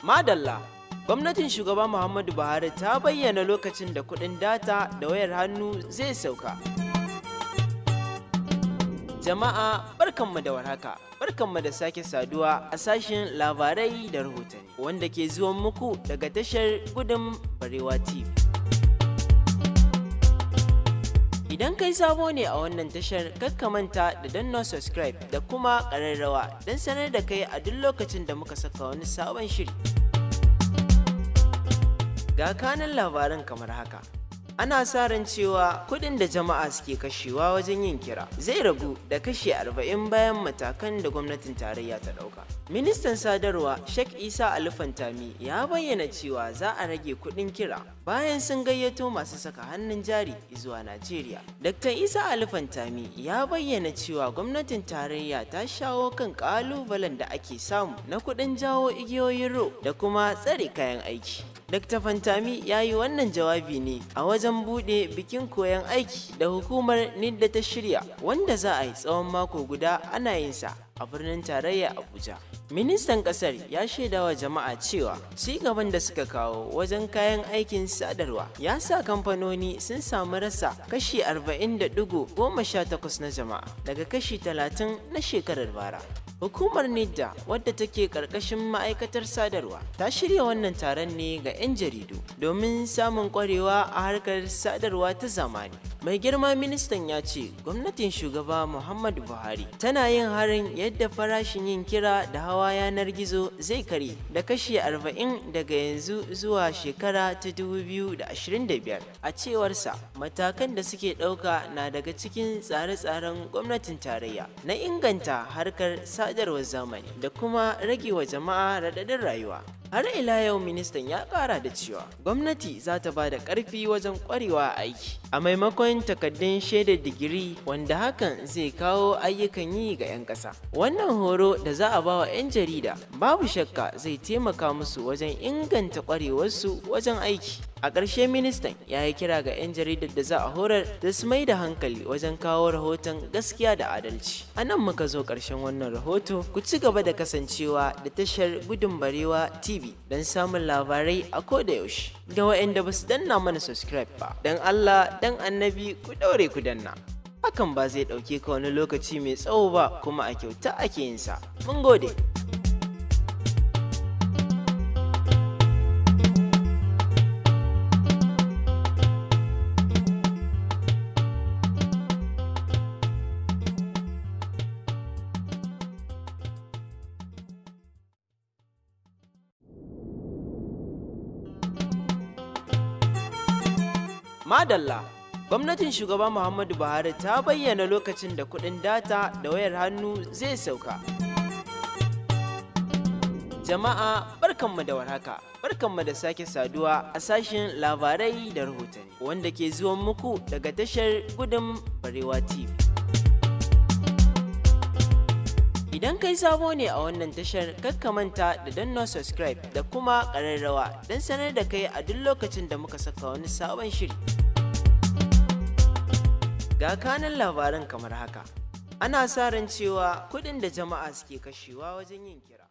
Madalla, gwamnatin shugaba Muhammadu Buhari ta bayyana lokacin da kuɗin data da wayar hannu zai sauka. Jama'a barkanmu da warhaka, barkanmu da sake saduwa a sashen labarai da rahotanni wanda ke zuwan muku daga tashar Gudun Barewa TV. Idan kai sabo ne a wannan tashar, kakka manta da danna subscribe da kuma ƙararrawa don sanar da kai a duk lokacin da muka saka wani sabon shiri. Ga kanan labaran kamar haka. Ana sa ran cewa kuɗin da jama'a suke kashewa wajen yin kira zai ragu da kashi 40 bayan matakan da gwamnatin tarayya ta ɗauka. Ministan sadarwa Sheikh Isa Ali Fantami ya bayyana cewa za a rage kuɗin kira bayan sun gayyato masu saka hannun jari zuwa Najeriya. Dr. Isa Ali Fantami ya bayyana cewa gwamnatin tarayya ta shawo kan ƙalubalen da ake samu na kuɗin jawo igiyoyin ro da kuma tsare kayan aiki. Dr. Fantami ya yi wannan jawabi ne a wajen buɗe bikin koyon aiki da hukumar NIDDA ta shirya, wanda za a yi tsawon mako guda ana yin sa a birnin tarayya Abuja. Ministan ƙasar ya shaidawa jama'a cewa ci gaban da suka kawo wajen kayan aikin sadarwa ya sa kamfanoni sun samu rasa kashi 40.18 na jama'a daga kashi 30 na shekarar bara. Hukumar NIDDA, wadda take ƙarƙashin ma'aikatar sadarwa, ta shirya wannan taron ne ga 'yan jaridu domin samun ƙwarewa a harkar sadarwa ta zamani. Mai girma ministan ya ce gwamnatin shugaba Muhammadu Buhari tana yin harin yadda farashin yin kira da hawa yanar gizo zai kare da kashi 40 daga yanzu zuwa shekara ta 2025. A cewarsa, matakan da suke ɗauka na daga cikin tsare-tsaren gwamnatin tarayya na inganta harkar sadarwar zamani da kuma rage wa jama'a raɗaɗin rayuwa. Har ila yau ministan ya ƙara da cewa gwamnati za ta ba da ƙarfi wajen ƙwarewa aiki a maimakon takaddun shaidar digiri, wanda hakan zai kawo ayyukan yi ga 'yan ƙasa. Wannan horo da za a ba wa 'yan jarida babu shakka zai taimaka musu wajen inganta ƙwarewarsu wajen aiki. A ƙarshe ministan ya yi kira ga 'yan jaridar da za a horar da su mai da hankali wajen kawo rahoton gaskiya da adalci. A nan muka zo ƙarshen wannan rahoto, ku ci gaba da kasancewa da tashar Gudun Barewa TV don samun labarai a koda yaushe. Ga waɗanda ba su danna mana subscribe ba, don Allah dan annabi ku daure ku danna. Hakan ba zai ɗauke ka wani lokaci mai tsawo ba, kuma a kyauta ake yin sa. Mun gode. Madalla, gwamnatin shugaba Muhammadu Buhari ta bayyana lokacin da kuɗin data da wayar hannu zai sauka. Jama'a barkanmu da warhaka, barkanmu da sake saduwa a sashen labarai da rahotanni wanda ke zuwan muku daga tashar Gudun Barewa TV. Idan kai sabo ne a wannan tashar, kakka manta da danna subscribe da kuma ƙararrawa don sanar da kai a duk lokacin da muka saka wani sabon shiri. Ga kanan labaran kamar haka. Ana sa ran cewa kuɗin da jama'a suke kashewa wajen yin kira